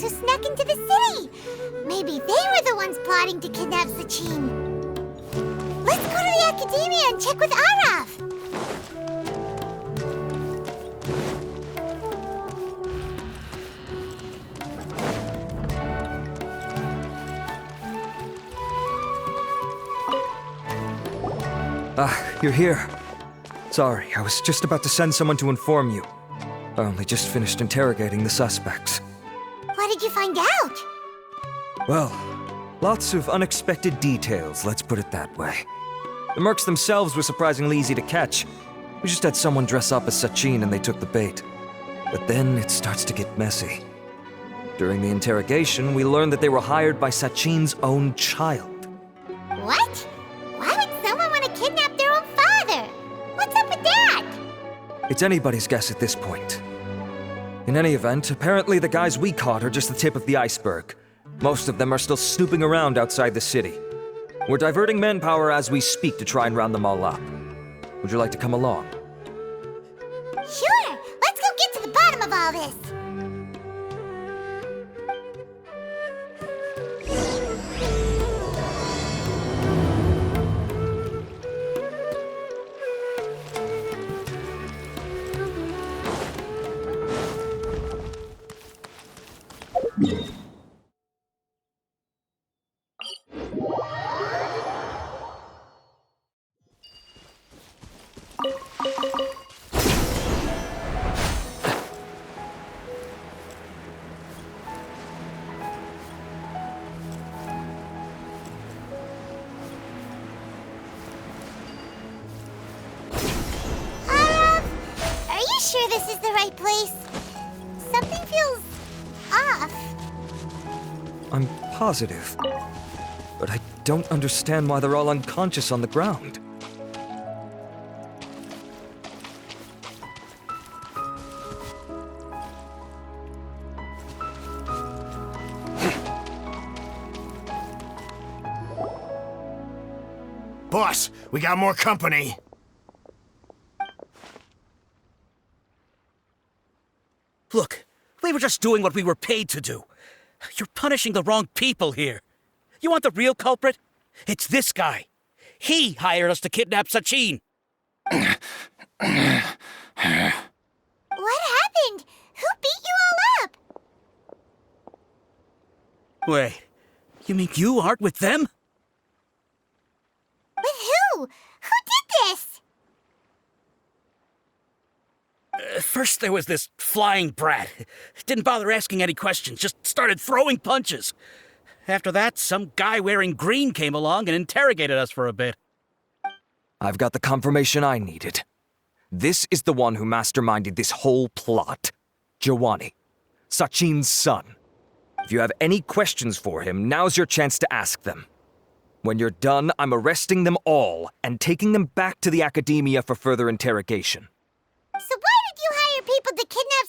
who snuck into the city. Maybe they were the ones plotting to kidnap Sachin. Let's go to the Academia and check with Arav. You're here. Sorry, I was just about to send someone to inform you. I only just finished interrogating the suspects. What did you find out? Well, lots of unexpected details, let's put it that way. The mercs themselves were surprisingly easy to catch. We just had someone dress up as Sachin and they took the bait. But then it starts to get messy. During the interrogation, we learned that they were hired by Sachin's own child. What? Why would someone want to kidnap their own father? What's up with that? It's anybody's guess at this point. In any event, apparently the guys we caught are just the tip of the iceberg. Most of them are still snooping around outside the city. We're diverting manpower as we speak to try and round them all up. Would you like to come along? Sure! Let's go get to the bottom of all this! Sure this is the right place? Something feels off. I'm positive. But I don't understand why they're all unconscious on the ground. Boss, we got more company. Look, we were just doing what we were paid to do. You're punishing the wrong people here. You want the real culprit? It's this guy. He hired us to kidnap Sachin. What happened? Who beat you all up? Wait, you mean you aren't with them? With who? Who did this? First there was this flying brat. Didn't bother asking any questions, just started throwing punches. After that, some guy wearing green came along and interrogated us for a bit. I've got the confirmation I needed. This is the one who masterminded this whole plot. Jawani, Sachin's son. If you have any questions for him, now's your chance to ask them. When you're done, I'm arresting them all and taking them back to the Academia for further interrogation. So why did you hire people to kidnap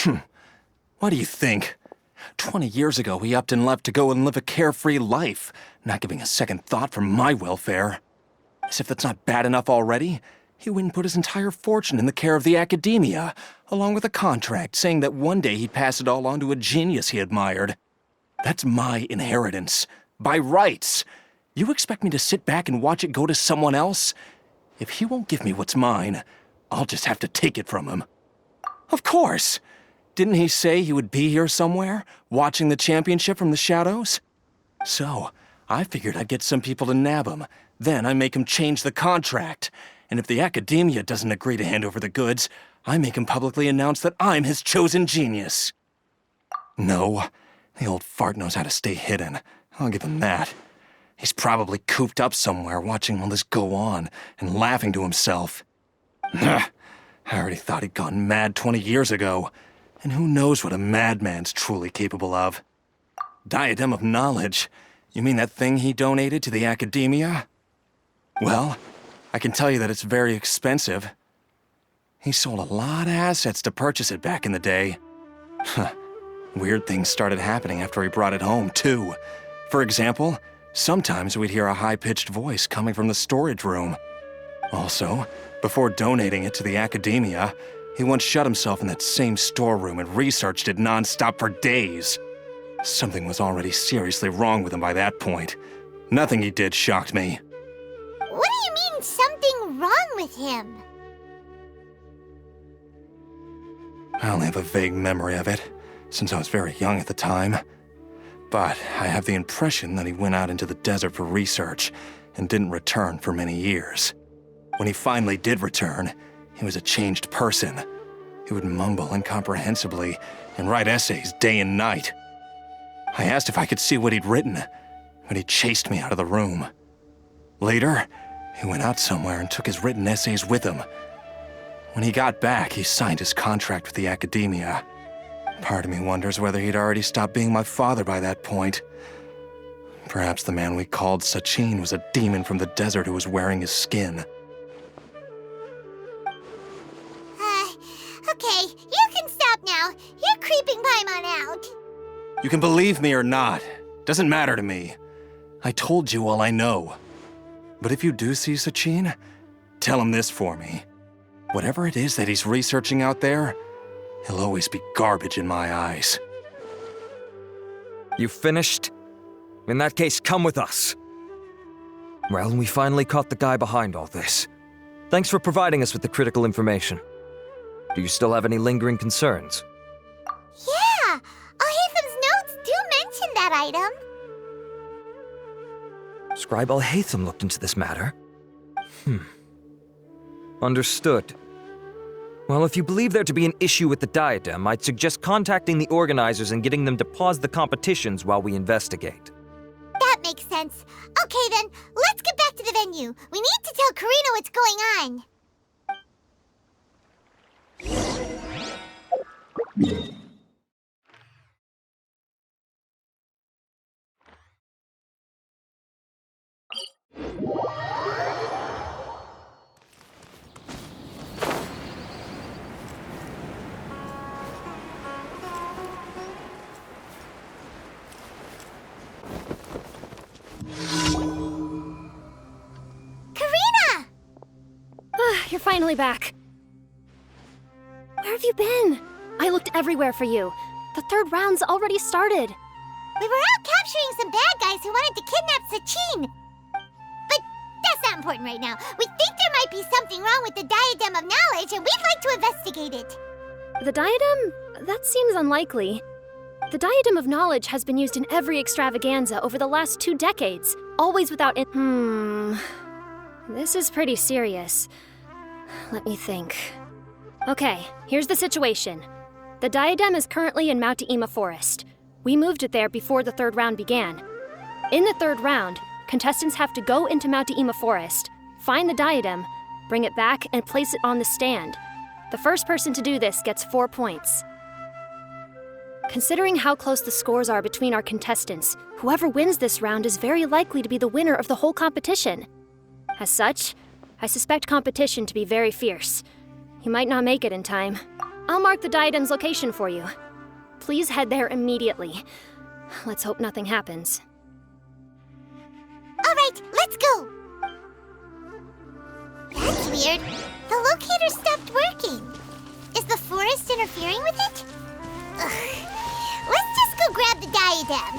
Sachin? What do you think? 20 years ago, he upped and left to go and live a carefree life, not giving a second thought for my welfare. As if that's not bad enough already, he went and put his entire fortune in the care of the Academia, along with a contract saying that one day he'd pass it all on to a genius he admired. That's my inheritance, by rights. You expect me to sit back and watch it go to someone else? If he won't give me what's mine, I'll just have to take it from him. Of course! Didn't he say he would be here somewhere, watching the championship from the shadows? So, I figured I'd get some people to nab him. Then I make him change the contract. And if the Academia doesn't agree to hand over the goods, I make him publicly announce that I'm his chosen genius. No, the old fart knows how to stay hidden. I'll give him that. He's probably cooped up somewhere watching all this go on and laughing to himself. I already thought he'd gone mad 20 years ago. And who knows what a madman's truly capable of. Diadem of knowledge? You mean that thing he donated to the Academia? Well, I can tell you that it's very expensive. He sold a lot of assets to purchase it back in the day. Weird things started happening after he brought it home, too. For example, sometimes we'd hear a high-pitched voice coming from the storage room. Also, before donating it to the Academia, He once shut himself in that same storeroom and researched it non-stop for days. Something was already seriously wrong with him by that point. Nothing he did shocked me. What do you mean, something wrong with him? I only have a vague memory of it, since I was very young at the time. But I have the impression that he went out into the desert for research and didn't return for many years. When he finally did return, he was a changed person. He would mumble incomprehensibly and write essays day and night. I asked if I could see what he'd written, but he chased me out of the room. Later, he went out somewhere and took his written essays with him. When he got back, he signed his contract with the academia. Part of me wonders whether he'd already stopped being my father by that point. Perhaps the man we called Sachin was a demon from the desert who was wearing his skin. Okay, you can stop now. You're creeping Paimon out. You can believe me or not. Doesn't matter to me. I told you all I know. But if you do see Sachin, tell him this for me. Whatever it is that he's researching out there, he'll always be garbage in my eyes. You finished? In that case, come with us. Well, we finally caught the guy behind all this. Thanks for providing us with the critical information. Do you still have any lingering concerns? Yeah, Al-Haytham's notes do mention that item. Scribe Al-Haytham looked into this matter. Understood. Well, if you believe there to be an issue with the diadem, I'd suggest contacting the organizers and getting them to pause the competitions while we investigate. That makes sense. Okay then, let's get back to the venue. We need to tell Karina what's going on. Karina! You're finally back. Where have you been? I looked everywhere for you. The third round's already started. We were out capturing some bad guys who wanted to kidnap Sachin. But that's not important right now. We think there might be something wrong with the Diadem of Knowledge, and we'd like to investigate it. The diadem? That seems unlikely. The Diadem of Knowledge has been used in every extravaganza over the last 2 decades, always without This is pretty serious. Let me think. Okay, here's the situation. The diadem is currently in Mount Ima Forest. We moved it there before the third round began. In the third round, contestants have to go into Mount Ima Forest, find the diadem, bring it back, and place it on the stand. The first person to do this gets 4 points. Considering how close the scores are between our contestants, whoever wins this round is very likely to be the winner of the whole competition. As such, I suspect competition to be very fierce. You might not make it in time. I'll mark the diadem's location for you. Please head there immediately. Let's hope nothing happens. All right, let's go. That's weird. The locator stopped working. Is the forest interfering with it? Ugh. Let's just go grab the diadem.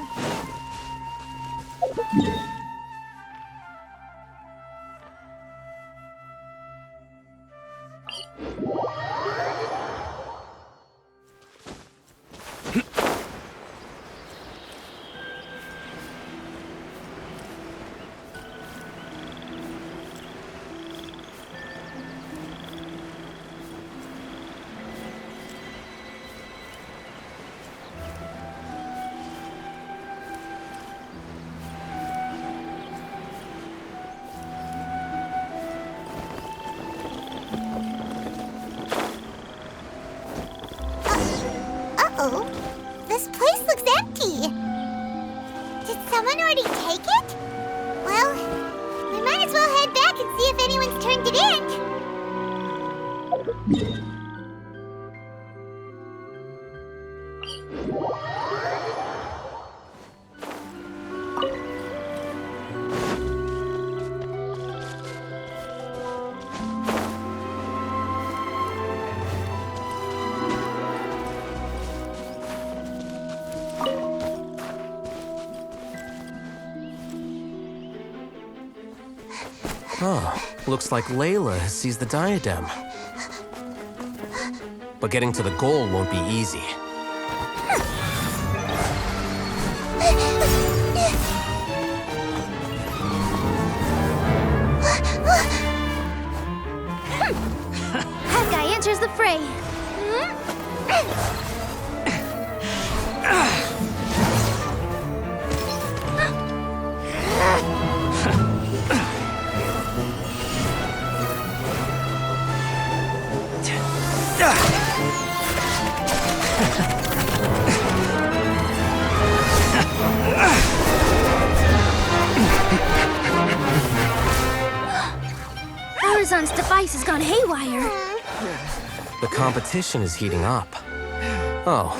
Uh-oh. This place looks empty. Did someone already take it? Well, we might as well head back and see if anyone's turned it in. Oh, looks like Layla has seized the diadem. But getting to the goal won't be easy. Hawkeye enters the fray. Arizon's device has gone haywire. The competition is heating up. Oh.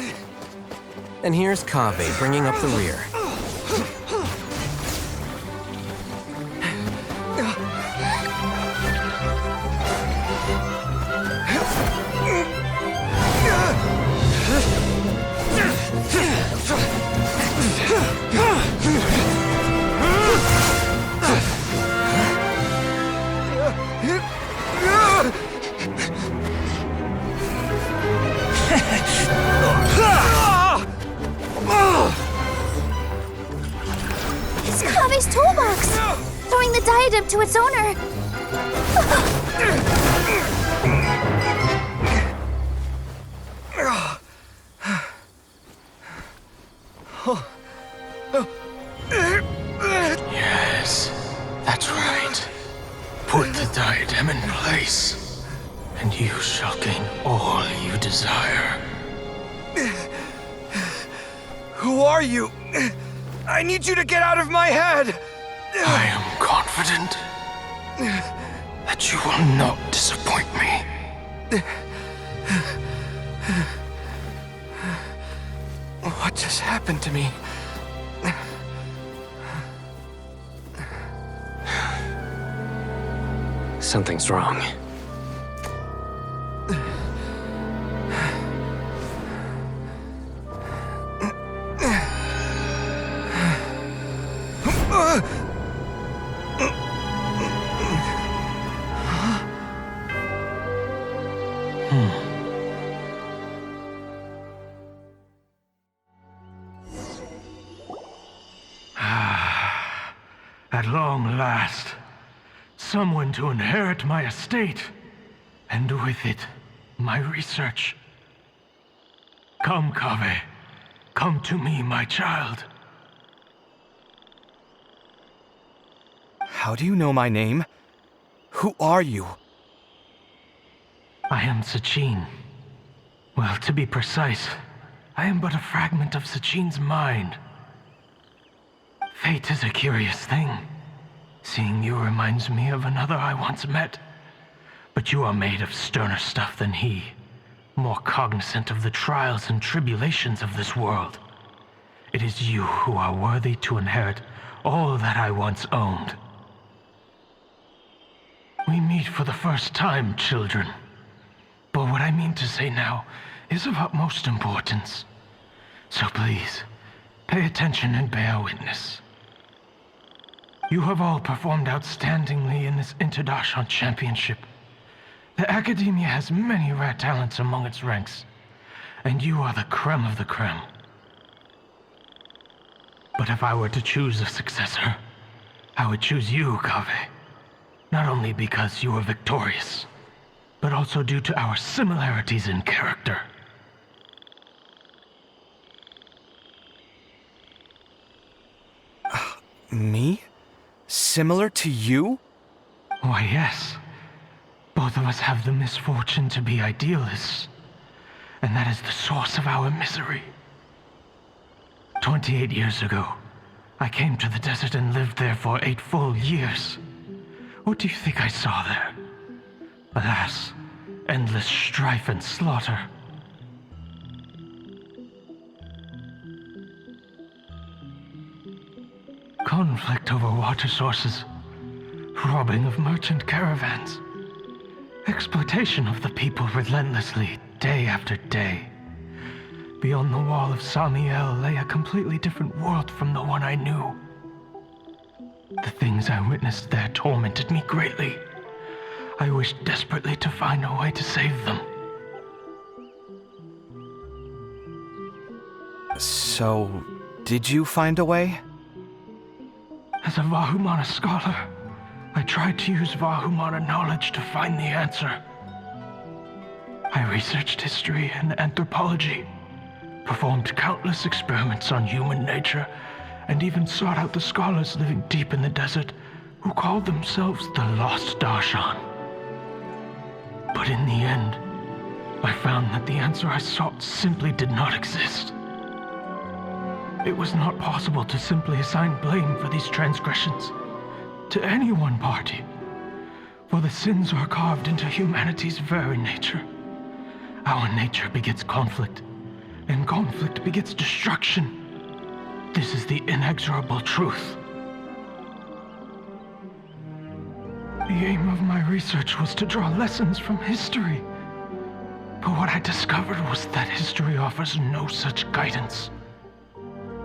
And here's Kaveh bringing up the rear. It's Kaveh's toolbox! Throwing the diadem to its owner! Yes, that's right. Put the diadem in place, and you shall gain all you desire. Who are you? I need you to get out of my head! I am confident that you will not disappoint me. What just happened to me? Something's wrong. At long last, someone to inherit my estate, and with it, my research. Come, Kaveh. Come to me, my child. How do you know my name? Who are you? I am Sachin. Well, to be precise, I am but a fragment of Sachin's mind. Fate is a curious thing. Seeing you reminds me of another I once met. But you are made of sterner stuff than he, more cognizant of the trials and tribulations of this world. It is you who are worthy to inherit all that I once owned. We meet for the first time, children. But what I mean to say now is of utmost importance. So please, pay attention and bear witness. You have all performed outstandingly in this Interdarshan Championship. The Academia has many rare talents among its ranks, and you are the creme of the creme. But if I were to choose a successor, I would choose you, Kaveh. Not only because you were victorious, but also due to our similarities in character. Me? Similar to you? Why, yes. Both of us have the misfortune to be idealists, and that is the source of our misery. 28 years ago, I came to the desert and lived there for 8 full years. What do you think I saw there? Alas, endless strife and slaughter. Conflict over water sources, robbing of merchant caravans, exploitation of the people relentlessly, day after day. Beyond the wall of Samiel lay a completely different world from the one I knew. The things I witnessed there tormented me greatly. I wished desperately to find a way to save them. So, did you find a way? As a Vahumana scholar, I tried to use Vahumana knowledge to find the answer. I researched history and anthropology, performed countless experiments on human nature, and even sought out the scholars living deep in the desert who called themselves the Lost Darshan. But in the end, I found that the answer I sought simply did not exist. It was not possible to simply assign blame for these transgressions to any one party, for the sins are carved into humanity's very nature. Our nature begets conflict, and conflict begets destruction. This is the inexorable truth. The aim of my research was to draw lessons from history. But what I discovered was that history offers no such guidance.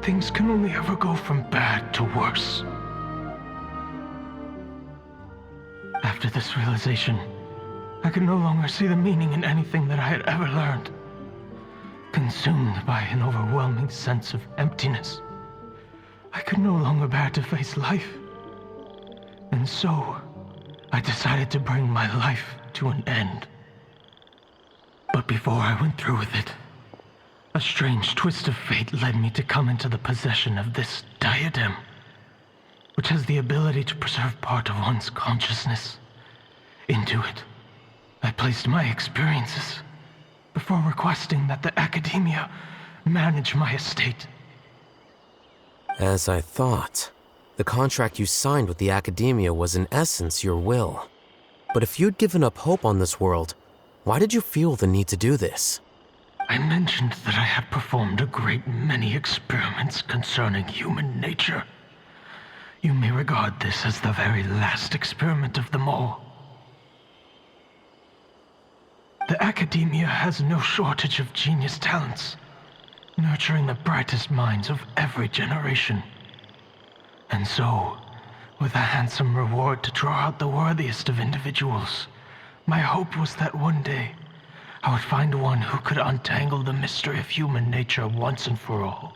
Things can only ever go from bad to worse. After this realization, I could no longer see the meaning in anything that I had ever learned. Consumed by an overwhelming sense of emptiness, I could no longer bear to face life. And so, I decided to bring my life to an end. But before I went through with it, a strange twist of fate led me to come into the possession of this diadem, which has the ability to preserve part of one's consciousness. Into it, I placed my experiences before requesting that the academia manage my estate. As I thought, the contract you signed with the academia was in essence your will. But if you'd given up hope on this world, why did you feel the need to do this? I mentioned that I had performed a great many experiments concerning human nature. You may regard this as the very last experiment of them all. The academia has no shortage of genius talents, nurturing the brightest minds of every generation. And so, with a handsome reward to draw out the worthiest of individuals, my hope was that one day I would find one who could untangle the mystery of human nature once and for all,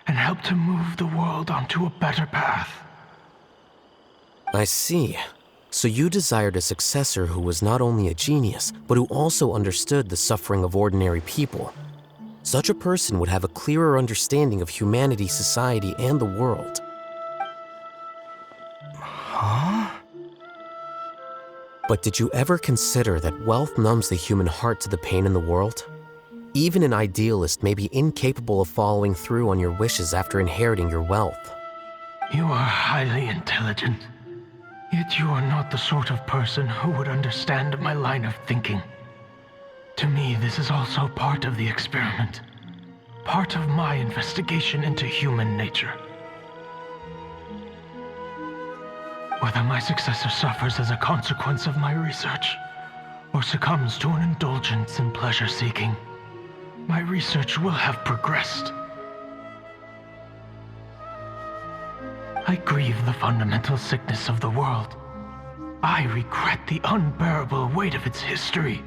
and help to move the world onto a better path. I see. So you desired a successor who was not only a genius, but who also understood the suffering of ordinary people. Such a person would have a clearer understanding of humanity, society, and the world. Huh? But did you ever consider that wealth numbs the human heart to the pain in the world? Even an idealist may be incapable of following through on your wishes after inheriting your wealth. You are highly intelligent, yet you are not the sort of person who would understand my line of thinking. To me, this is also part of the experiment, part of my investigation into human nature. Whether my successor suffers as a consequence of my research, or succumbs to an indulgence in pleasure-seeking, my research will have progressed. I grieve the fundamental sickness of the world. I regret the unbearable weight of its history,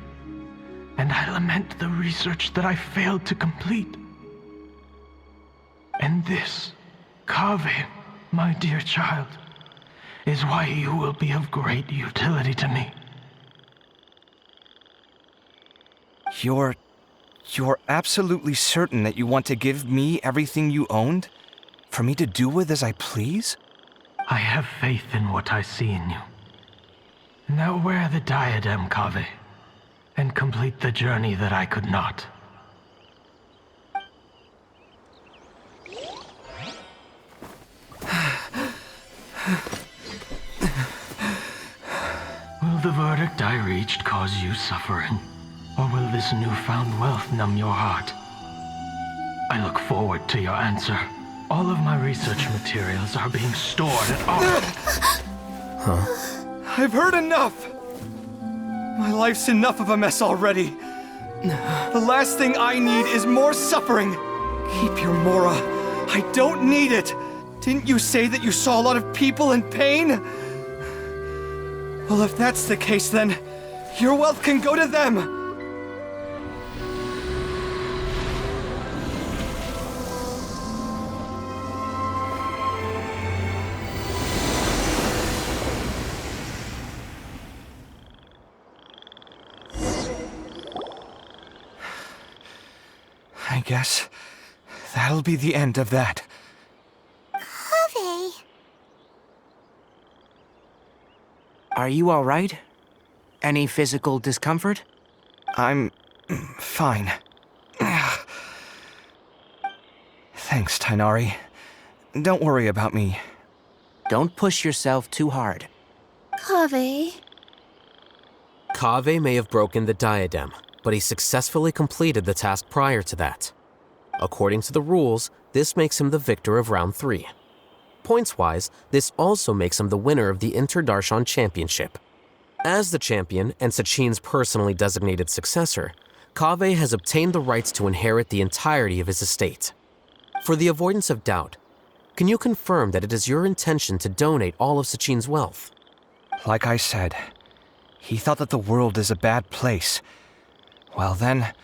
and I lament the research that I failed to complete. And this, Kaveh, my dear child, is why you will be of great utility to me. You're absolutely certain that you want to give me everything you owned? For me to do with as I please? I have faith in what I see in you. Now wear the diadem, Kaveh, and complete the journey that I could not. Will the verdict I reached cause you suffering? Or will this newfound wealth numb your heart? I look forward to your answer. All of my research materials are being stored at Huh? I've heard enough! My life's enough of a mess already. The last thing I need is more suffering. Keep your Mora. I don't need it. Didn't you say that you saw a lot of people in pain? Well, if that's the case, then your wealth can go to them! I guess that'll be the end of that. Kaveh. Are you all right? Any physical discomfort? I'm fine. Thanks, Tainari. Don't worry about me. Don't push yourself too hard. Kaveh. Kaveh may have broken the diadem, but he successfully completed the task prior to that. According to the rules, this makes him the victor of round 3. Points-wise, this also makes him the winner of the Inter-Darshan Championship. As the champion and Sachin's personally designated successor, Kaveh has obtained the rights to inherit the entirety of his estate. For the avoidance of doubt, can you confirm that it is your intention to donate all of Sachin's wealth? Like I said, he thought that the world is a bad place. Well then,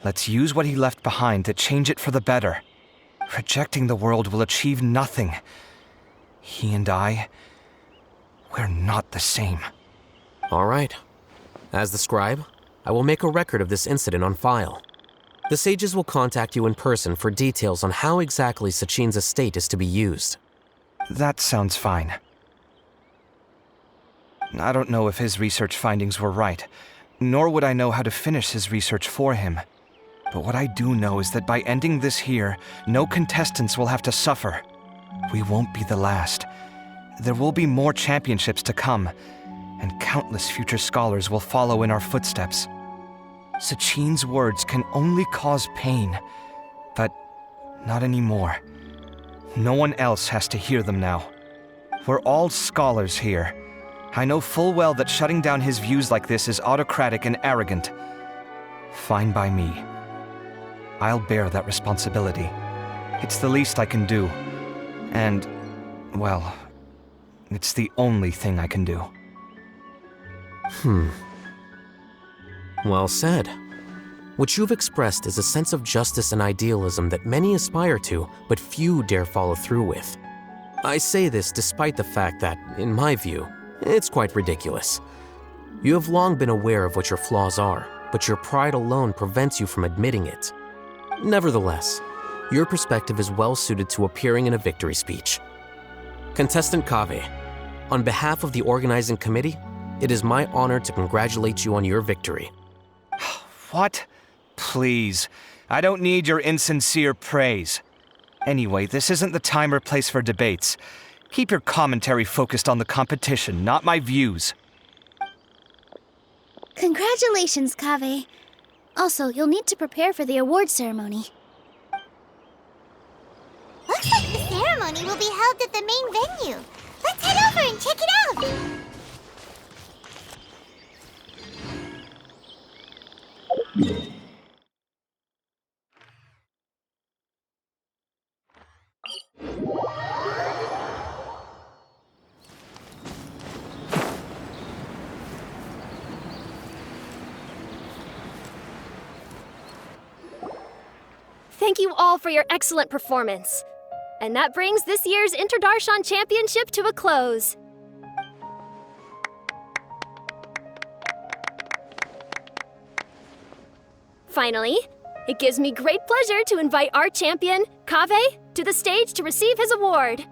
let's use what he left behind to change it for the better. Rejecting the world will achieve nothing. He and I, we're not the same. All right. As the scribe, I will make a record of this incident on file. The sages will contact you in person for details on how exactly Sachin's estate is to be used. That sounds fine. I don't know if his research findings were right, nor would I know how to finish his research for him. But what I do know is that by ending this here, no contestants will have to suffer. We won't be the last. There will be more championships to come, and countless future scholars will follow in our footsteps. Sachin's words can only cause pain, but not anymore. No one else has to hear them now. We're all scholars here. I know full well that shutting down his views like this is autocratic and arrogant. Fine by me. I'll bear that responsibility. It's the least I can do. And, well, it's the only thing I can do. Well said. What you've expressed is a sense of justice and idealism that many aspire to, but few dare follow through with. I say this despite the fact that, in my view, it's quite ridiculous. You have long been aware of what your flaws are, but your pride alone prevents you from admitting it. Nevertheless, your perspective is well suited to appearing in a victory speech. Contestant Kaveh, on behalf of the organizing committee, it is my honor to congratulate you on your victory. What? Please. I don't need your insincere praise. Anyway, this isn't the time or place for debates. Keep your commentary focused on the competition, not my views. Congratulations, Kaveh. Also, you'll need to prepare for the award ceremony. Looks like the ceremony will be held at the main venue. Let's head over and check it out! Thank you all for your excellent performance. And that brings this year's Inter-Darshan Championship to a close. Finally, it gives me great pleasure to invite our champion, Kaveh, to the stage to receive his award.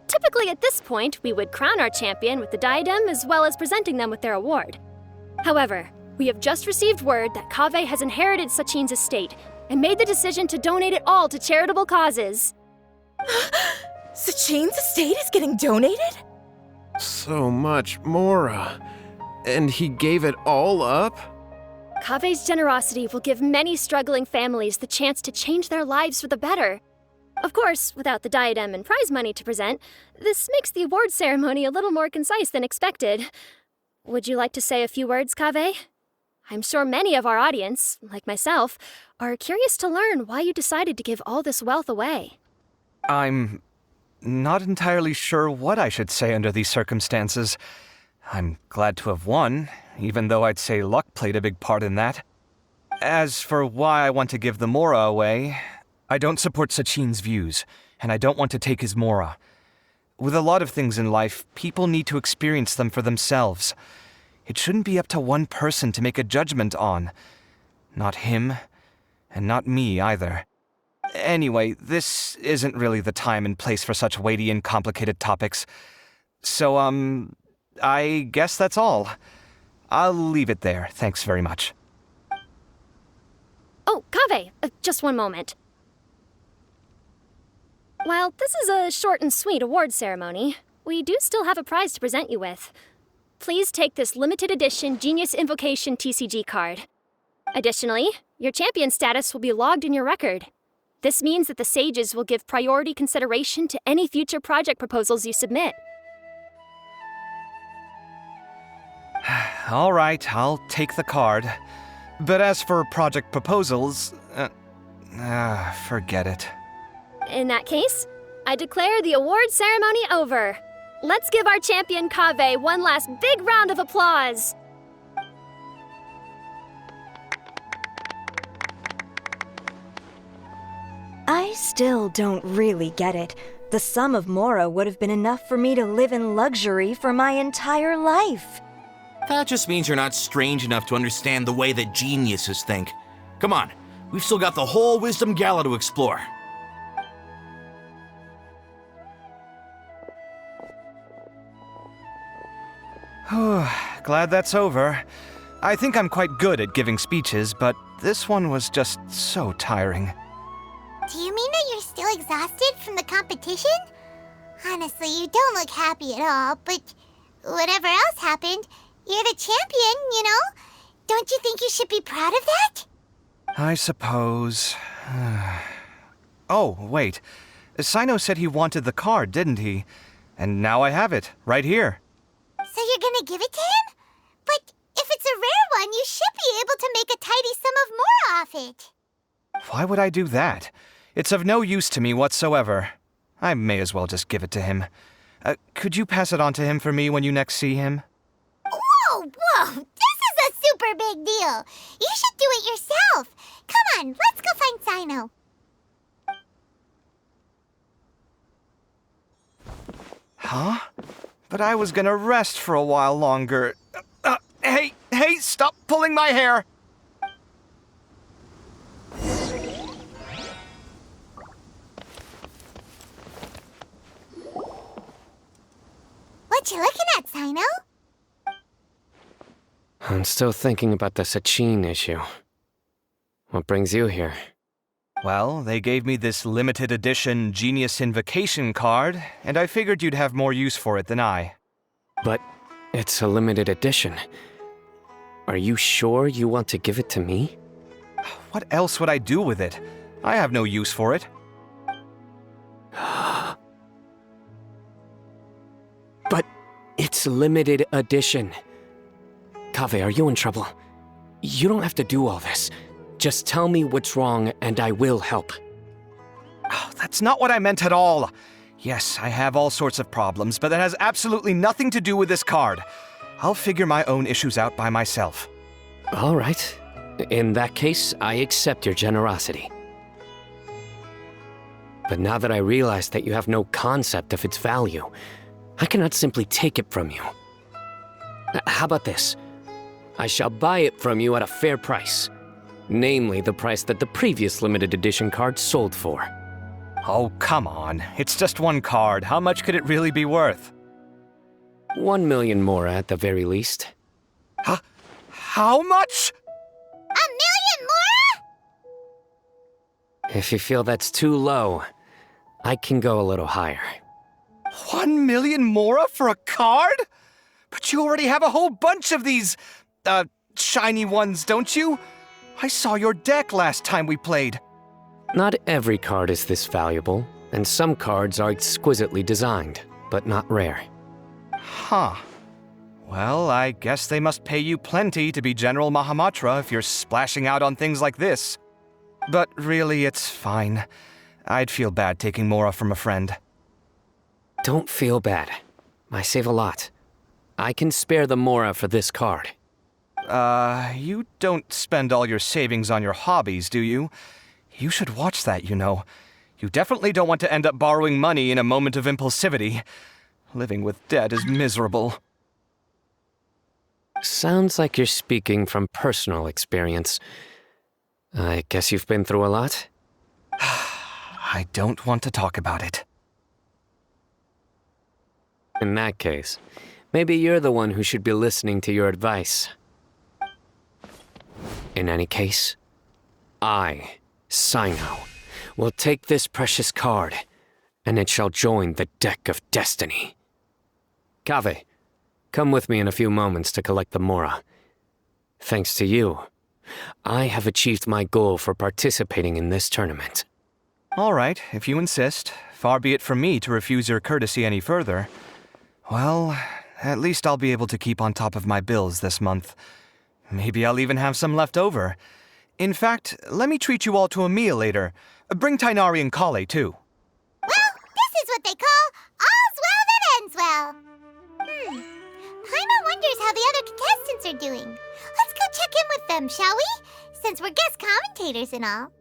Typically at this point, we would crown our champion with the diadem as well as presenting them with their award. However, we have just received word that Kaveh has inherited Sachin's estate and made the decision to donate it all to charitable causes. Sachin's estate is getting donated? So much, Mora. And he gave it all up? Kaveh's generosity will give many struggling families the chance to change their lives for the better. Of course, without the diadem and prize money to present, this makes the award ceremony a little more concise than expected. Would you like to say a few words, Kaveh? I'm sure many of our audience, like myself, are curious to learn why you decided to give all this wealth away. I'm not entirely sure what I should say under these circumstances. I'm glad to have won, even though I'd say luck played a big part in that. As for why I want to give the Mora away, I don't support Sachin's views, and I don't want to take his Mora. With a lot of things in life, people need to experience them for themselves. It shouldn't be up to one person to make a judgment on. Not him, and not me either. Anyway, this isn't really the time and place for such weighty and complicated topics. So, I guess that's all. I'll leave it there. Thanks very much. Oh, Kaveh, just one moment. While this is a short and sweet award ceremony, we do still have a prize to present you with. Please take this limited edition Genius Invocation TCG card. Additionally, your champion status will be logged in your record. This means that the Sages will give priority consideration to any future project proposals you submit. All right, I'll take the card. But as for project proposals, forget it. In that case, I declare the award ceremony over. Let's give our champion Kaveh one last big round of applause. I still don't really get it. The sum of Mora would have been enough for me to live in luxury for my entire life. That just means you're not strange enough to understand the way that geniuses think. Come on, we've still got the whole Wisdom Gala to explore. Glad that's over. I think I'm quite good at giving speeches, but this one was just so tiring. Do you mean that you're still exhausted from the competition? Honestly, you don't look happy at all, but whatever else happened, you're the champion, you know? Don't you think you should be proud of that? I suppose. Oh, wait. Sino said he wanted the card, didn't he? And now I have it, right here. So you're gonna give it to him? But if it's a rare one, you should be able to make a tidy sum of more off it. Why would I do that? It's of no use to me whatsoever. I may as well just give it to him. Could you pass it on to him for me when you next see him? Whoa! This is a super big deal. You should do it yourself. Come on, let's go find Sino. Huh? But I was gonna rest for a while longer. Hey, stop pulling my hair! What you looking at, Sino? I'm still thinking about the Sachin issue. What brings you here? Well, they gave me this limited edition Genius Invocation card, and I figured you'd have more use for it than I. But it's a limited edition. Are you sure you want to give it to me? What else would I do with it? I have no use for it. But it's limited edition. Kaveh, are you in trouble? You don't have to do all this. Just tell me what's wrong and I will help. Oh, that's not what I meant at all. Yes, I have all sorts of problems, but that has absolutely nothing to do with this card. I'll figure my own issues out by myself. All right. In that case, I accept your generosity. But now that I realize that you have no concept of its value, I cannot simply take it from you. How about this? I shall buy it from you at a fair price. Namely, the price that the previous limited edition card sold for. Oh, come on. It's just one card. How much could it really be worth? 1 million more at the very least. How much? 1 million more? If you feel that's too low, I can go a little higher. 1 million Mora for a card? But you already have a whole bunch of these, shiny ones, don't you? I saw your deck last time we played. Not every card is this valuable, and some cards are exquisitely designed, but not rare. Huh. Well, I guess they must pay you plenty to be General Mahamatra if you're splashing out on things like this. But really, it's fine. I'd feel bad taking Mora from a friend. Don't feel bad. I save a lot. I can spare the Mora for this card. You don't spend all your savings on your hobbies, do you? You should watch that, you know. You definitely don't want to end up borrowing money in a moment of impulsivity. Living with debt is miserable. Sounds like you're speaking from personal experience. I guess you've been through a lot? I don't want to talk about it. In that case, maybe you're the one who should be listening to your advice. In any case, I, Sino, will take this precious card, and it shall join the deck of destiny. Kaveh, come with me in a few moments to collect the Mora. Thanks to you, I have achieved my goal for participating in this tournament. All right, if you insist. Far be it from me to refuse your courtesy any further. Well, at least I'll be able to keep on top of my bills this month. Maybe I'll even have some left over. In fact, let me treat you all to a meal later. Bring Tainari and Kale, too. Well, this is what they call all's well that ends well. Paimon wonders how the other contestants are doing. Let's go check in with them, shall we? Since we're guest commentators and all.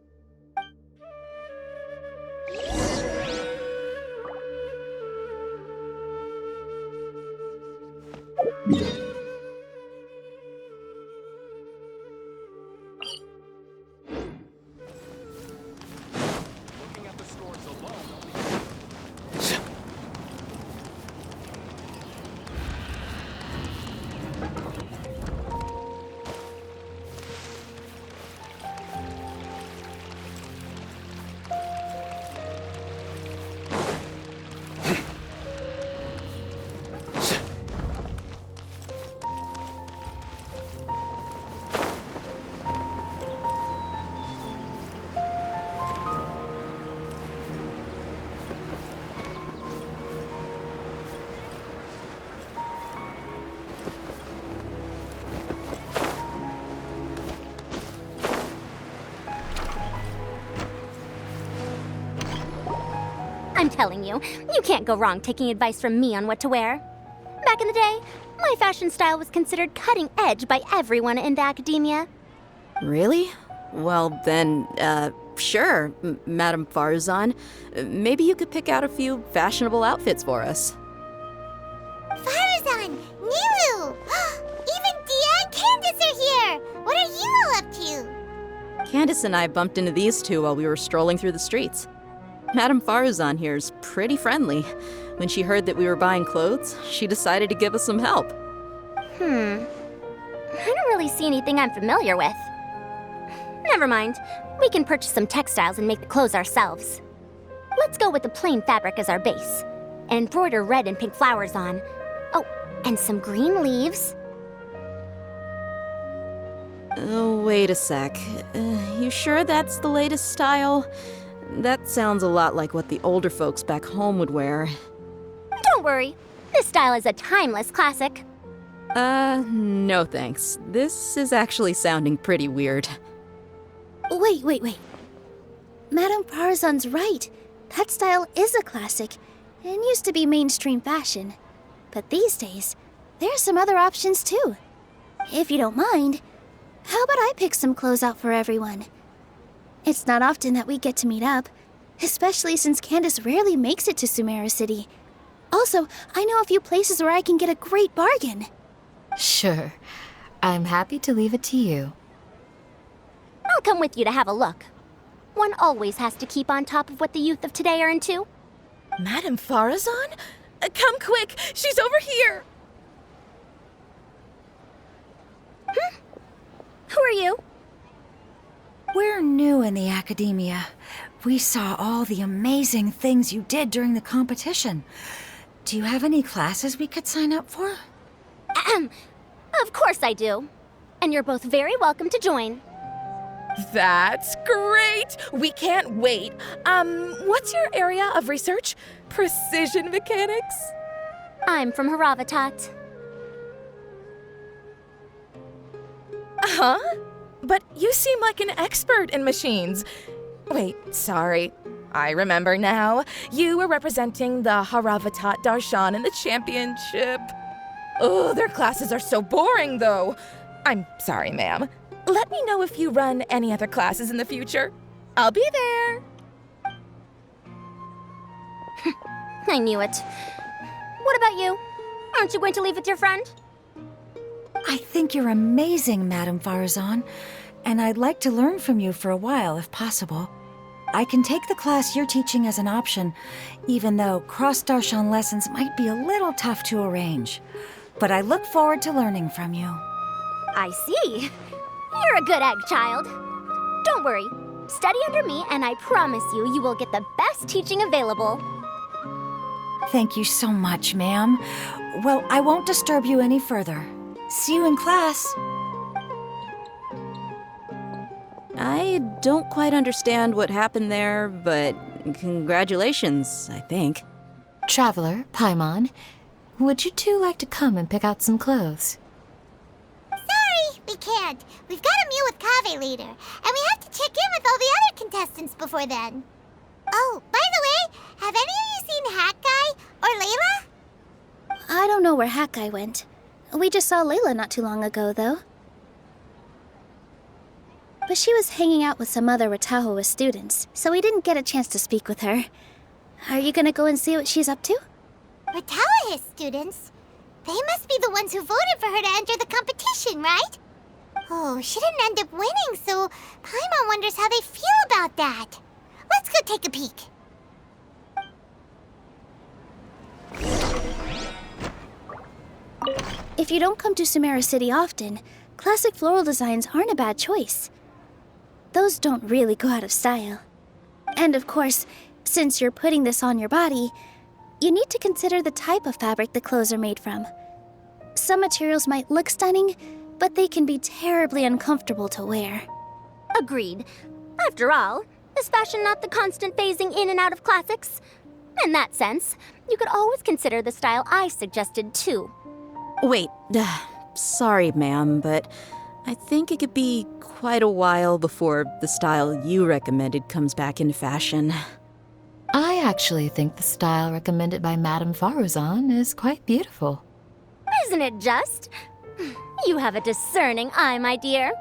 I'm telling you, you can't go wrong taking advice from me on what to wear. Back in the day, my fashion style was considered cutting edge by everyone in the academia. Really? Well, then, sure, Madame Farzan. Maybe you could pick out a few fashionable outfits for us. Farazan! Nilu! Even Dia and Candace are here! What are you all up to? Candace and I bumped into these two while we were strolling through the streets. Madame Farazan here's pretty friendly. When she heard that we were buying clothes, she decided to give us some help. I don't really see anything I'm familiar with. Never mind. We can purchase some textiles and make the clothes ourselves. Let's go with the plain fabric as our base, and embroider red and pink flowers on. Oh, and some green leaves. Oh, wait a sec. You sure that's the latest style? That sounds a lot like what the older folks back home would wear. Don't worry. This style is a timeless classic. No thanks. This is actually sounding pretty weird. Wait. Madame Farazan's right. That style is a classic and used to be mainstream fashion. But these days, there's some other options too. If you don't mind, how about I pick some clothes out for everyone? It's not often that we get to meet up, especially since Candace rarely makes it to Sumeru City. Also, I know a few places where I can get a great bargain. Sure. I'm happy to leave it to you. I'll come with you to have a look. One always has to keep on top of what the youth of today are into. Madame Farazan? Come quick! She's over here! Who are you? We're new in the academia. We saw all the amazing things you did during the competition. Do you have any classes we could sign up for? Of course I do. And you're both very welcome to join. That's great! We can't wait. What's your area of research? Precision mechanics? I'm from Haravatat. Huh? But you seem like an expert in machines. Wait, sorry. I remember now. You were representing the Haravatat Darshan in the championship. Oh, their classes are so boring, though. I'm sorry, ma'am. Let me know if you run any other classes in the future. I'll be there. I knew it. What about you? Aren't you going to leave with your friend? I think you're amazing, Madame Farazan, and I'd like to learn from you for a while, if possible. I can take the class you're teaching as an option, even though cross-Darshan lessons might be a little tough to arrange. But I look forward to learning from you. I see. You're a good egg, child. Don't worry. Study under me, and I promise you, you will get the best teaching available. Thank you so much, ma'am. Well, I won't disturb you any further. See you in class. I don't quite understand what happened there, but congratulations, I think. Traveler, Paimon, would you two like to come and pick out some clothes? Sorry, we can't. We've got a meal with Kaveh later, and we have to check in with all the other contestants before then. Oh, by the way, have any of you seen Hat Guy or Layla? I don't know where Hat Guy went. We just saw Layla not too long ago, though. But she was hanging out with some other Ratahoa students, so we didn't get a chance to speak with her. Are you gonna go and see what she's up to? Ratahoa students? They must be the ones who voted for her to enter the competition, right? Oh, she didn't end up winning, so Paimon wonders how they feel about that. Let's go take a peek. If you don't come to Sumeru City often, classic floral designs aren't a bad choice. Those don't really go out of style. And of course, since you're putting this on your body, you need to consider the type of fabric the clothes are made from. Some materials might look stunning, but they can be terribly uncomfortable to wear. Agreed. After all, is fashion not the constant phasing in and out of classics? In that sense, you could always consider the style I suggested too. Wait, sorry, ma'am, but I think it could be quite a while before the style you recommended comes back into fashion. I actually think the style recommended by Madame Farazan is quite beautiful. Isn't it just? You have a discerning eye, my dear.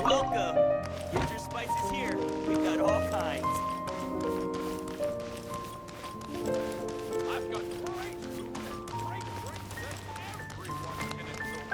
Welcome. Get your spices here. We've got all kinds. I've got great food and great drinks that everyone can enjoy.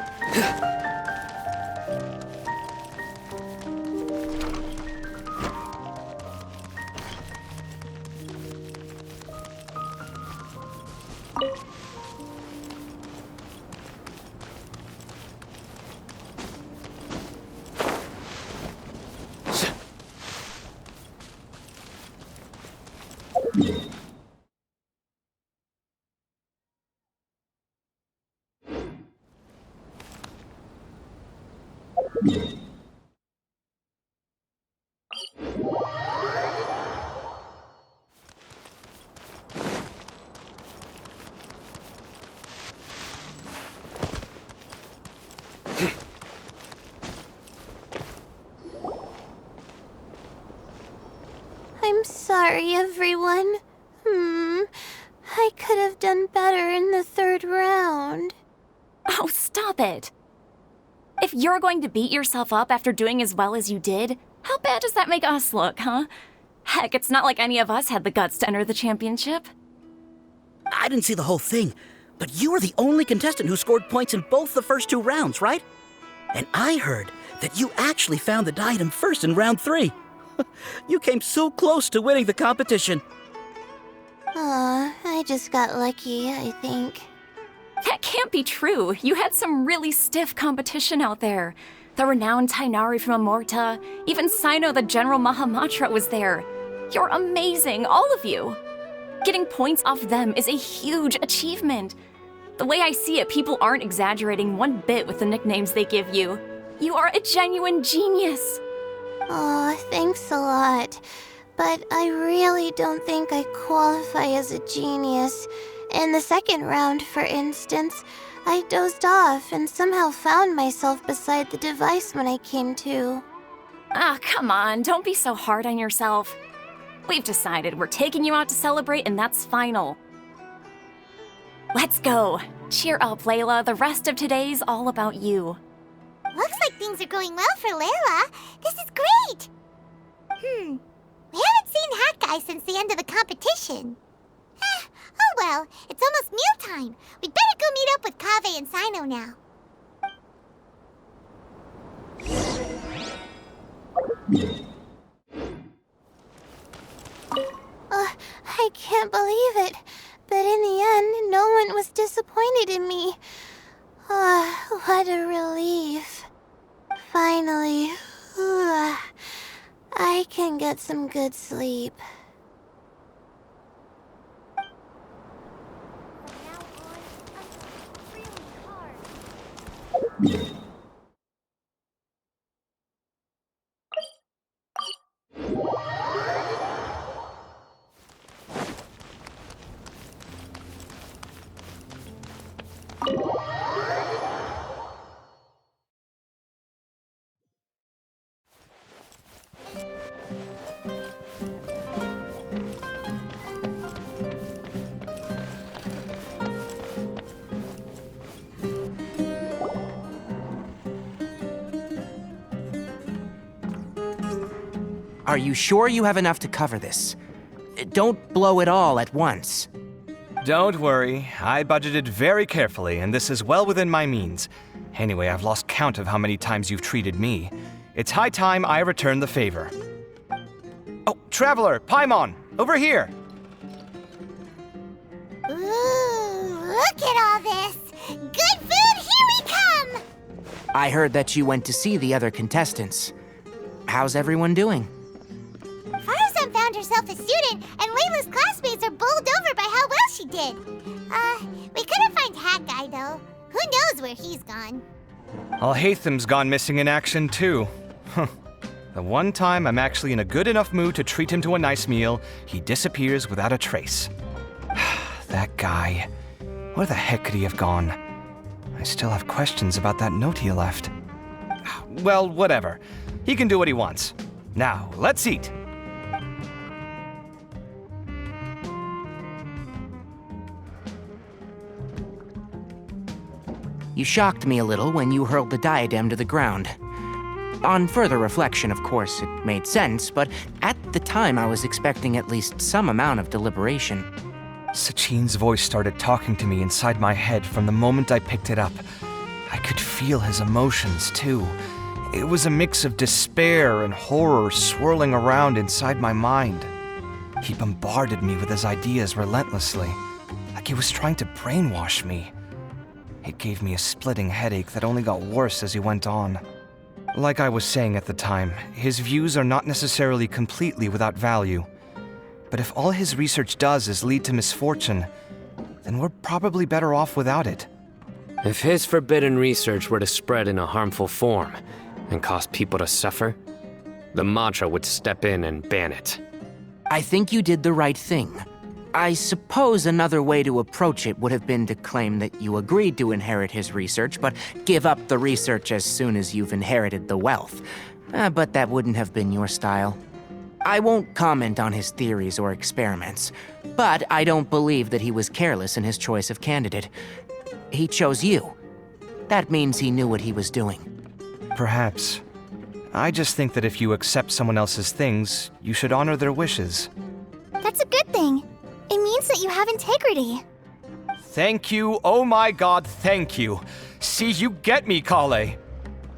I'm sorry, everyone. I could have done better in the third round. Oh, stop it. If you're going to beat yourself up after doing as well as you did, how bad does that make us look, huh? Heck, it's not like any of us had the guts to enter the championship. I didn't see the whole thing, but you were the only contestant who scored points in both the first 2 rounds, right? And I heard that you actually found the diadem first in round 3. You came so close to winning the competition. Aw, I just got lucky, I think. That can't be true. You had some really stiff competition out there. The renowned Tainari from Amorta, even Sino the General Mahamatra was there. You're amazing, all of you. Getting points off them is a huge achievement. The way I see it, people aren't exaggerating one bit with the nicknames they give you. You are a genuine genius. Aw, thanks a lot. But I really don't think I qualify as a genius. In the second round, for instance, I dozed off and somehow found myself beside the device when I came to. Ah, come on, don't be so hard on yourself. We've decided we're taking you out to celebrate, and that's final. Let's go. Cheer up, Layla. The rest of today's all about you. Looks like things are going well for Layla. This is great! We haven't seen Hat Guy since the end of the competition. Oh well, it's almost mealtime. We'd better go meet up with Kaveh and Sino now. I can't believe it, but in the end, no one was disappointed in me. What a relief. Finally, I can get some good sleep. Are you sure you have enough to cover this? Don't blow it all at once. Don't worry, I budgeted very carefully, and this is well within my means. Anyway, I've lost count of how many times you've treated me. It's high time I return the favor. Oh, Traveler, Paimon, over here! Ooh, look at all this! Good food, here we come! I heard that you went to see the other contestants. How's everyone doing? Farzan found herself a student, and Layla's classmates are bowled over by how well she did. We couldn't find Hat Guy, though. Who knows where he's gone? Alhaitham's gone missing in action, too. The one time I'm actually in a good enough mood to treat him to a nice meal, he disappears without a trace. That guy. Where the heck could he have gone? I still have questions about that note he left. Well, whatever. He can do what he wants. Now, let's eat. You shocked me a little when you hurled the diadem to the ground. On further reflection, of course, it made sense, but at the time I was expecting at least some amount of deliberation. Sachin's voice started talking to me inside my head from the moment I picked it up. I could feel his emotions, too. It was a mix of despair and horror swirling around inside my mind. He bombarded me with his ideas relentlessly, like he was trying to brainwash me. It gave me a splitting headache that only got worse as he went on. Like I was saying at the time, his views are not necessarily completely without value. But if all his research does is lead to misfortune, then we're probably better off without it. If his forbidden research were to spread in a harmful form and cause people to suffer, the Matra would step in and ban it. I think you did the right thing. I suppose another way to approach it would have been to claim that you agreed to inherit his research, but give up the research as soon as you've inherited the wealth. But that wouldn't have been your style. I won't comment on his theories or experiments, but I don't believe that he was careless in his choice of candidate. He chose you. That means he knew what he was doing. Perhaps. I just think that if you accept someone else's things, you should honor their wishes. That's a good thing. It means that you have integrity. Thank you, oh my god, thank you. See, you get me, Kale.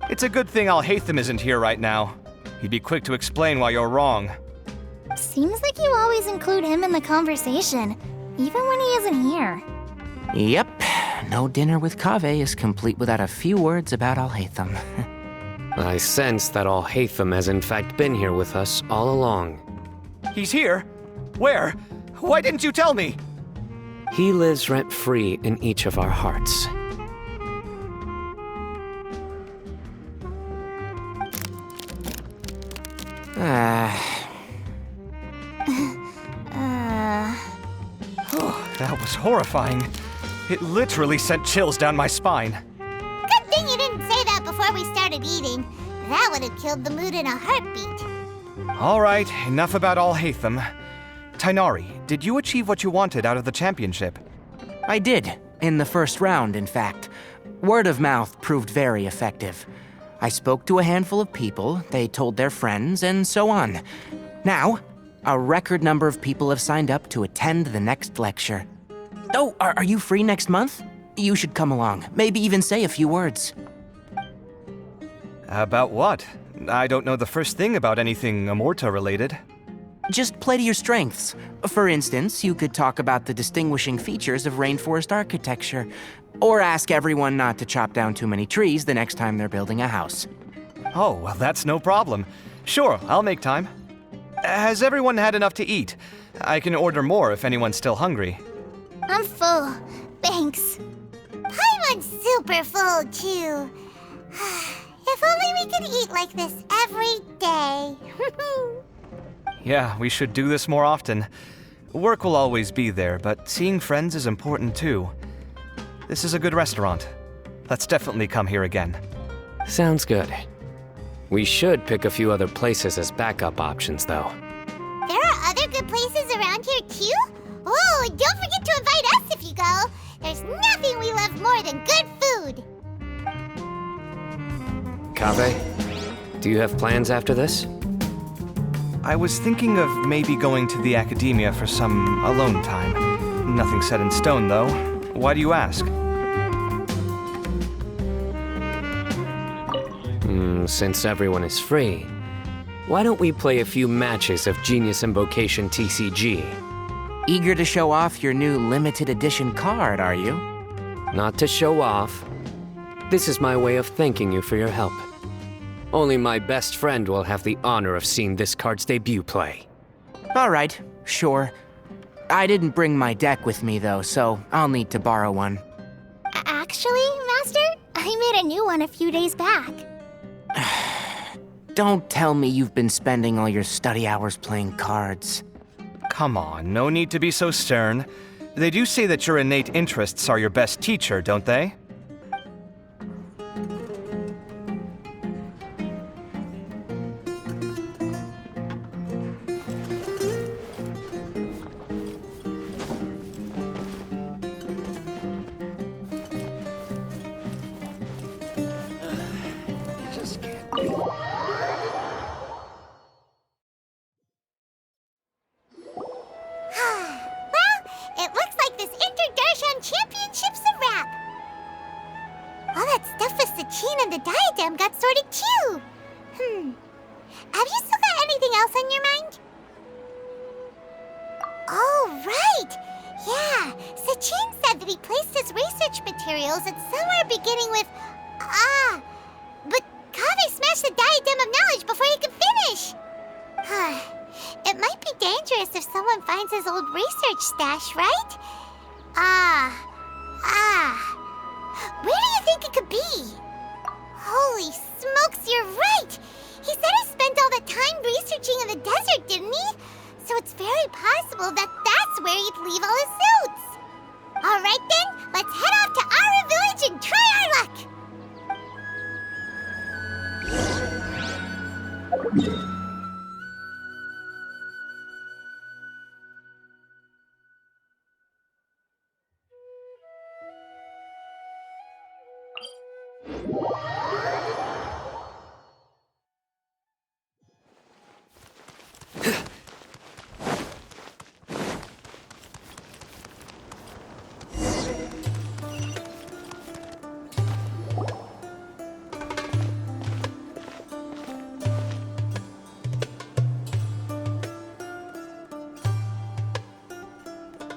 It's a good thing Alhaitham isn't here right now. He'd be quick to explain why you're wrong. Seems like you always include him in the conversation, even when he isn't here. Yep. No dinner with Kaveh is complete without a few words about Alhaitham. I sense that Alhaitham has in fact been here with us all along. He's here? Where? Why didn't you tell me? He lives rent-free in each of our hearts. That was horrifying. It literally sent chills down my spine. Good thing you didn't say that before we started eating. That would have killed the mood in a heartbeat. All right, enough about all Hatham. Tainari, did you achieve what you wanted out of the championship? I did, in the first round, in fact. Word of mouth proved very effective. I spoke to a handful of people, they told their friends, and so on. Now, a record number of people have signed up to attend the next lecture. Oh, are you free next month? You should come along, maybe even say a few words. About what? I don't know the first thing about anything Amorta related. Just play to your strengths. For instance, you could talk about the distinguishing features of rainforest architecture, or ask everyone not to chop down too many trees the next time they're building a house. Oh, well, that's no problem. Sure, I'll make time. Has everyone had enough to eat? I can order more if anyone's still hungry. I'm full. Thanks. Paimon's super full, too. If only we could eat like this every day. Yeah, we should do this more often. Work will always be there, but seeing friends is important too. This is a good restaurant. Let's definitely come here again. Sounds good. We should pick a few other places as backup options, though. There are other good places around here, too? Oh, and don't forget to invite us if you go. There's nothing we love more than good food. Kaveh, do you have plans after this? I was thinking of maybe going to the academia for some alone time. Nothing set in stone, though. Why do you ask? Since everyone is free, why don't we play a few matches of Genius Invocation TCG? Eager to show off your new limited edition card, are you? Not to show off. This is my way of thanking you for your help. Only my best friend will have the honor of seeing this card's debut play. All right, sure. I didn't bring my deck with me, though, so I'll need to borrow one. Actually, Master, I made a new one a few days back. Don't tell me you've been spending all your study hours playing cards. Come on, no need to be so stern. They do say that your innate interests are your best teacher, don't they? It looks like this Inter-Darshan Championship's a wrap. All that stuff with Sachin and the diadem got sorted too. Have you still got anything else on your mind? Oh, right. Yeah, Sachin said that he placed his research materials at somewhere beginning with but Kaveh smashed the diadem of knowledge before he could finish. It might be dangerous if someone finds his old research stash, right? Where do you think it could be? Holy smokes, you're right! He said he spent all that time researching in the desert, didn't he? So it's very possible that that's where he'd leave all his suits. All right then, let's head off to Ara Village and try our luck!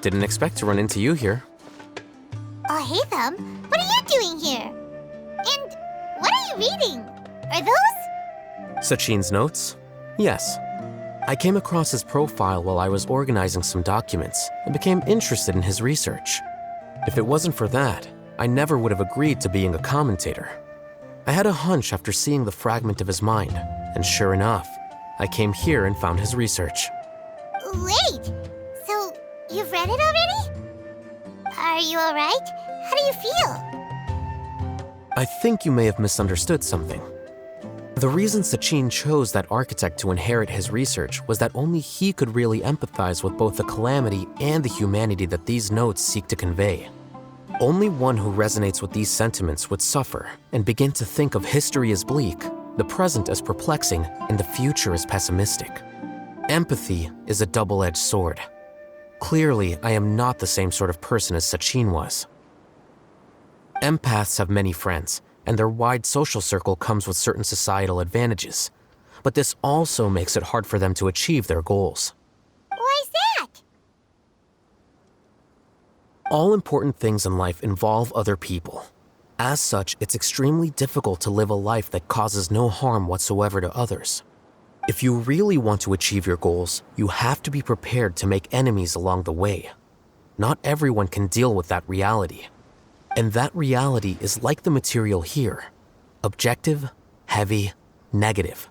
Didn't expect to run into you here. Oh, hey, Thumb. What are you doing here? And what are you reading? Are those? Sachin's notes? Yes. I came across his profile while I was organizing some documents and became interested in his research. If it wasn't for that, I never would have agreed to being a commentator. I had a hunch after seeing the fragment of his mind, and sure enough, I came here and found his research. Wait! So, you've read it already? Are you alright? How do you feel? I think you may have misunderstood something. The reason Sachin chose that architect to inherit his research was that only he could really empathize with both the calamity and the humanity that these notes seek to convey. Only one who resonates with these sentiments would suffer and begin to think of history as bleak, the present as perplexing, and the future as pessimistic. Empathy is a double-edged sword. Clearly, I am not the same sort of person as Sachin was. Empaths have many friends, and their wide social circle comes with certain societal advantages. But this also makes it hard for them to achieve their goals. Why's that? All important things in life involve other people. As such, it's extremely difficult to live a life that causes no harm whatsoever to others. If you really want to achieve your goals, you have to be prepared to make enemies along the way. Not everyone can deal with that reality. And that reality is like the material here. Objective, heavy, negative.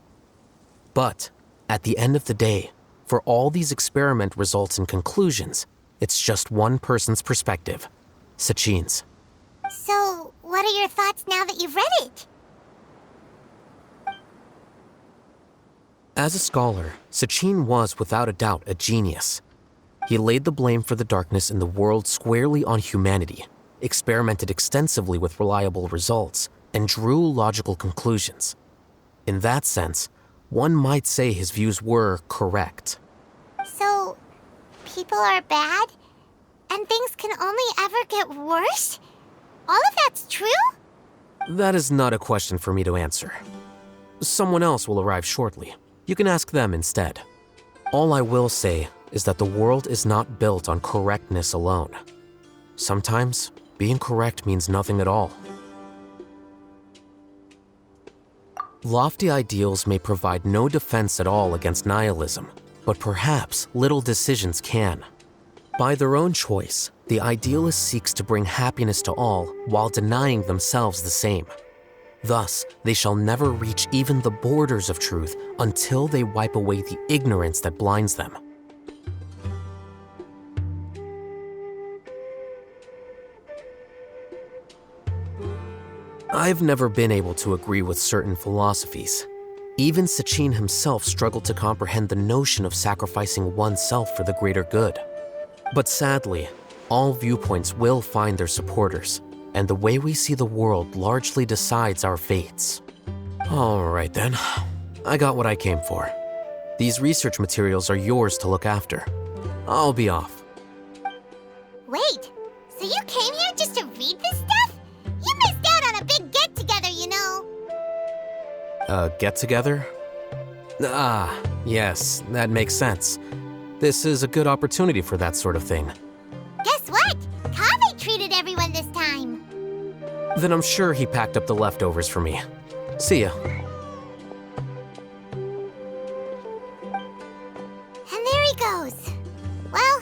But, at the end of the day, for all these experiment results and conclusions, it's just one person's perspective, Sachin's. So, what are your thoughts now that you've read it? As a scholar, Sachin was without a doubt a genius. He laid the blame for the darkness in the world squarely on humanity, experimented extensively with reliable results, and drew logical conclusions. In that sense, one might say his views were correct. So, people are bad? And things can only ever get worse? All of that's true? That is not a question for me to answer. Someone else will arrive shortly. You can ask them instead. All I will say is that the world is not built on correctness alone. Sometimes, being correct means nothing at all. Lofty ideals may provide no defense at all against nihilism, but perhaps little decisions can. By their own choice, the idealist seeks to bring happiness to all while denying themselves the same. Thus, they shall never reach even the borders of truth until they wipe away the ignorance that blinds them. I've never been able to agree with certain philosophies. Even Sachin himself struggled to comprehend the notion of sacrificing oneself for the greater good. But sadly, all viewpoints will find their supporters, and the way we see the world largely decides our fates. All right then, I got what I came for. These research materials are yours to look after. I'll be off. Wait, so you came here just to read this stuff? You missed out on a big get-together, you know. A get-together? Ah, yes, that makes sense. This is a good opportunity for that sort of thing. Guess what? Kaveh treated everyone this time. Then I'm sure he packed up the leftovers for me. See ya. And there he goes. Well,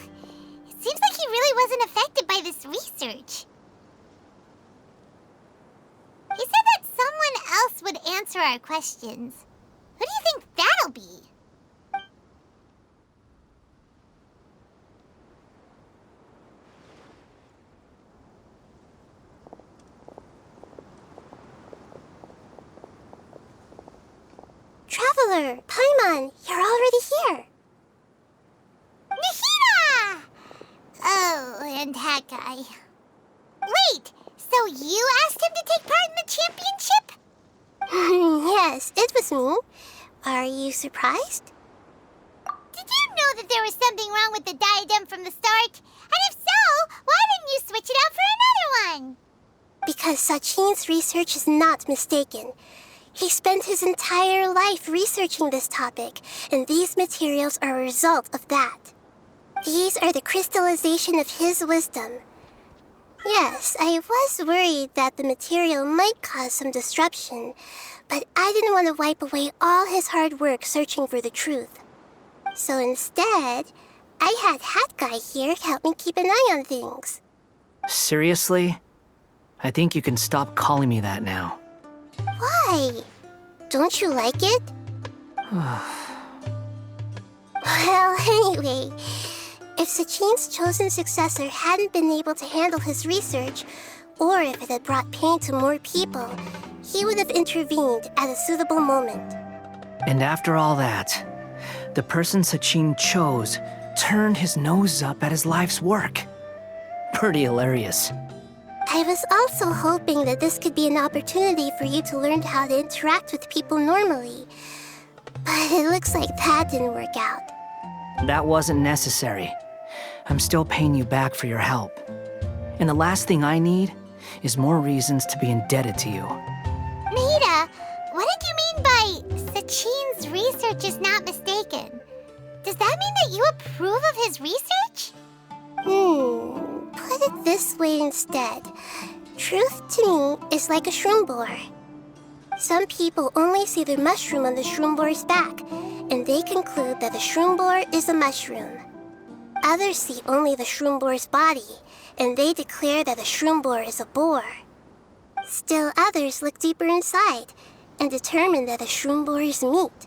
it seems like he really wasn't affected by this research. He said that someone else would answer our questions. Who do you think that'll be? Traveler, Paimon, you're already here. Nahida! Oh, and that guy. Wait, so you asked him to take part in the championship? Yes, it was me. Are you surprised? Did you know that there was something wrong with the diadem from the start? And if so, why didn't you switch it out for another one? Because Sachin's research is not mistaken. He spent his entire life researching this topic, and these materials are a result of that. These are the crystallization of his wisdom. Yes, I was worried that the material might cause some disruption, but I didn't want to wipe away all his hard work searching for the truth. So instead, I had Hat Guy here help me keep an eye on things. Seriously? I think you can stop calling me that now. Why? Don't you like it? Well, anyway, if Sachin's chosen successor hadn't been able to handle his research, or if it had brought pain to more people, he would have intervened at a suitable moment. And after all that, the person Sachin chose turned his nose up at his life's work. Pretty hilarious. I was also hoping that this could be an opportunity for you to learn how to interact with people normally. But it looks like that didn't work out. That wasn't necessary. I'm still paying you back for your help. And the last thing I need is more reasons to be indebted to you. Nita, what did you mean by Sachin's research is not mistaken? Does that mean that you approve of his research? Put it this way instead. Truth to me is like a shroom boar. Some people only see the mushroom on the shroom boar's back, and they conclude that the shroom boar is a mushroom. Others see only the shroom boar's body, and they declare that the shroom boar is a boar. Still others look deeper inside and determine that the shroom boar is meat.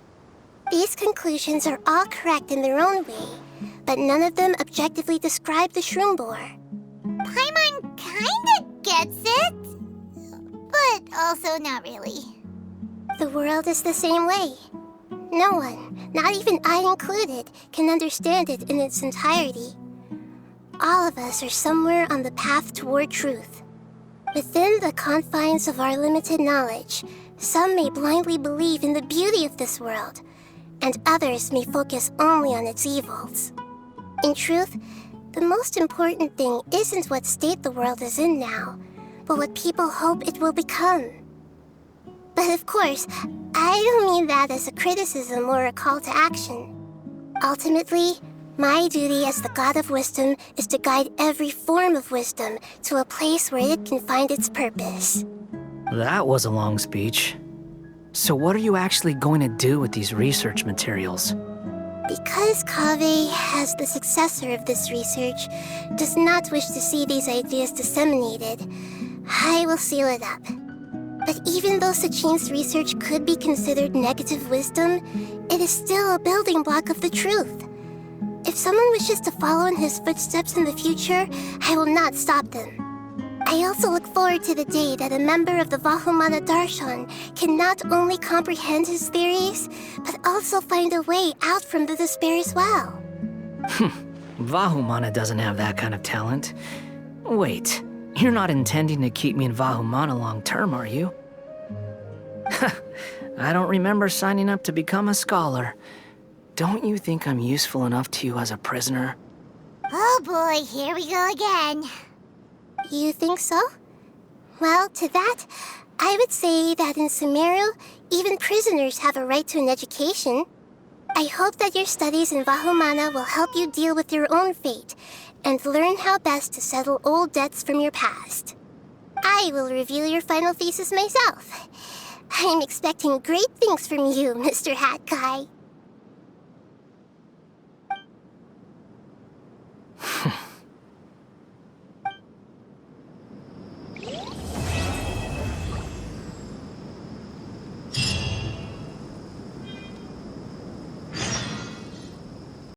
These conclusions are all correct in their own way, but none of them objectively describe the shroom boar. Paimon kinda gets it, but also not really. The world is the same way. No one, not even I included, can understand it in its entirety. All of us are somewhere on the path toward truth. Within the confines of our limited knowledge, some may blindly believe in the beauty of this world, and others may focus only on its evils. In truth, the most important thing isn't what state the world is in now, but what people hope it will become. But of course, I don't mean that as a criticism or a call to action. Ultimately, my duty as the God of Wisdom is to guide every form of wisdom to a place where it can find its purpose. That was a long speech. So what are you actually going to do with these research materials? Because Kaveh, as the successor of this research, does not wish to see these ideas disseminated, I will seal it up. But even though Sachin's research could be considered negative wisdom, it is still a building block of the truth. If someone wishes to follow in his footsteps in the future, I will not stop them. I also look forward to the day that a member of the Vahumana Darshan can not only comprehend his theories, but also find a way out from the despair as well. Vahumana doesn't have that kind of talent. Wait, you're not intending to keep me in Vahumana long term, are you? I don't remember signing up to become a scholar. Don't you think I'm useful enough to you as a prisoner? Oh boy, here we go again. You think so? Well, to that, I would say that in Sumeru, even prisoners have a right to an education. I hope that your studies in Vahumana will help you deal with your own fate and learn how best to settle old debts from your past. I will review your final thesis myself. I'm expecting great things from you, Mr. Hat Guy.